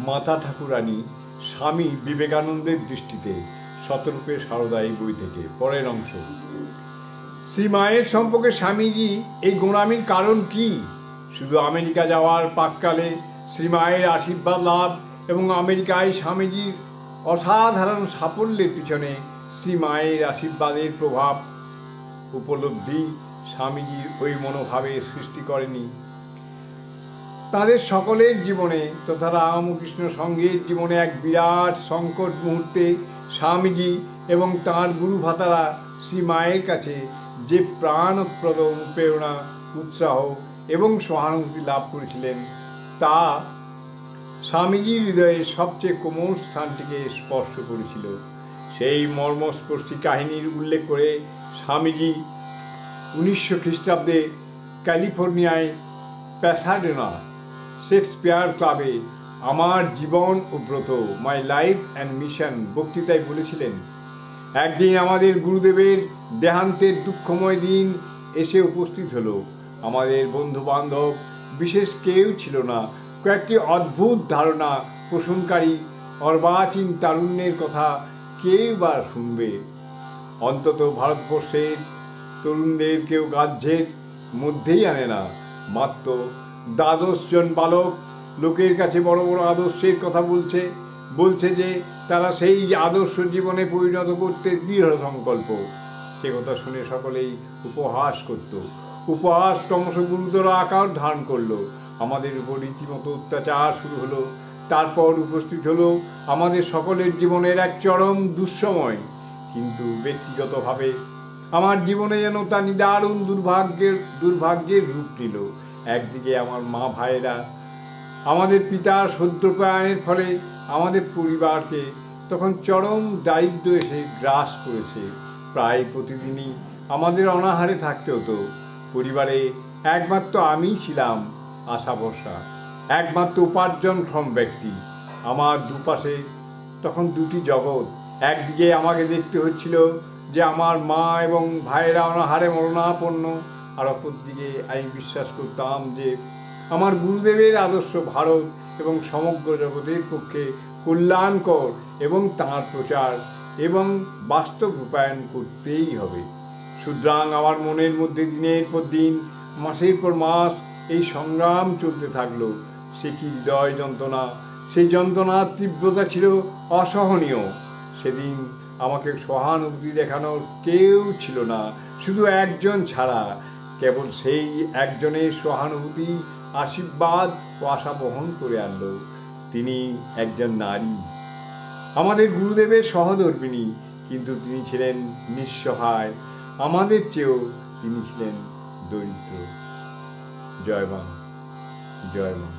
মাতা ঠাকুরানী স্বামী বিবেকানন্দের দৃষ্টিতে শতরূপে সারদা এই বই থেকে। পরের অংশ। শ্রীমায়ের সম্পর্কে স্বামীজি এই গোঁড়ামির কারণ কি? শুধু আমেরিকা যাওয়ার প্রাক্কালে শ্রীমায়ের আশীর্বাদ লাভ এবং আমেরিকায় স্বামীজির অসাধারণ সাফল্যের পিছনে শ্রীমায়ের আশীর্বাদের প্রভাব উপলব্ধি স্বামীজির ওই মনোভাবের সৃষ্টি করেনি। তাদের সকলের জীবনে তথা রামকৃষ্ণ সংঘের জীবনে এক বিরাট সংকট মুহূর্তে স্বামীজি এবং তাঁর গুরু ভাতারা শ্রীমায়ের কাছে যে প্রাণপ্রদ অনুপ্রেরণা, উৎসাহ এবং সহানুভূতি লাভ করেছিলেন তা স্বামীজির হৃদয়ের সবচেয়ে কোমল স্থানটিকে স্পর্শ করেছিল। সেই মর্মস্পর্শী কাহিনীর উল্লেখ করে স্বামীজি 1900 খ্রিস্টাব্দে ক্যালিফোর্নিয়ায় প্যাসাডেনা শেক্সপিয়ার ক্লাবে আমার জীবন ও ব্রত, মাই লাইফ অ্যান্ড মিশন বক্তৃতায় বলেছিলেন, একদিন আমাদের গুরুদেবের দেহান্তের দুঃখময় দিন এসে উপস্থিত হলো। আমাদের বন্ধু বান্ধব বিশেষ কেউ ছিল না। কয়েকটি অদ্ভুত ধারণা পোষণকারী অর্বাচীন তারুণ্যের কথা কেউ বা শুনবে? অন্তত ভারতবর্ষের তরুণদের কেউ গ্রাহ্যের মধ্যেই আনে না। মাত্র 12 জন বালক লোকের কাছে বড় বড় আদর্শের কথা বলছে যে তারা সেই আদর্শ জীবনে পরিণত করতে দৃঢ় সংকল্প। সে কথা শুনে সকলেই উপহাস করত। উপহাস ক্রমশ গুরুতর আকার ধারণ করলো। আমাদের উপর রীতিমতো অত্যাচার শুরু হলো। তারপর উপস্থিত হলো আমাদের সকলের জীবনের এক চরম দুঃসময়। কিন্তু ব্যক্তিগতভাবে আমার জীবনে যেন তা নিদারুণ দুর্ভাগ্যের রূপ নিল। একদিকে আমার মা ভাইয়েরা, আমাদের পিতার সদ্যপ্রয়াণের ফলে আমাদের পরিবারকে তখন চরম দারিদ্র্য এসে গ্রাস করেছে। প্রায় প্রতিদিনই আমাদের অনাহারে থাকতে হতো। পরিবারে একমাত্র আমিই ছিলাম আশা ভরসা, একমাত্র উপার্জনক্ষম ব্যক্তি। আমার দুপাশে তখন দুটি জগৎ। একদিকে আমাকে দেখতে হচ্ছিল যে আমার মা এবং ভাইয়েরা অনাহারে মরণাপন্ন, আর অপরদিকে আমি বিশ্বাস করতাম যে আমার গুরুদেবের আদর্শ ভারত এবং সমগ্র জগতের পক্ষে কল্যাণকর এবং তাঁর প্রচার এবং বাস্তব রূপায়ণ করতেই হবে। সুতরাং আমার মনের মধ্যে দিনের পর দিন, মাসের পর মাস এই সংগ্রাম চলতে থাকলো। সে কি হৃদয় যন্ত্রণা! সেই যন্ত্রণার তীব্রতা ছিল অসহনীয়। সেদিন আমাকে সহানুভূতি দেখানোর কেউ ছিল না, শুধু একজন ছাড়া। কেবল সেই একজনের সহানুভূতি আশীর্বাদ ও আশা বহন করে আনলো। তিনি একজন নারী, আমাদের গুরুদেবের সহধর্মিণী, কিন্তু তিনি ছিলেন নিঃসহায়। আমাদের চেয়েও তিনি ছিলেন দরিদ্র। জয় মা, জয় মা।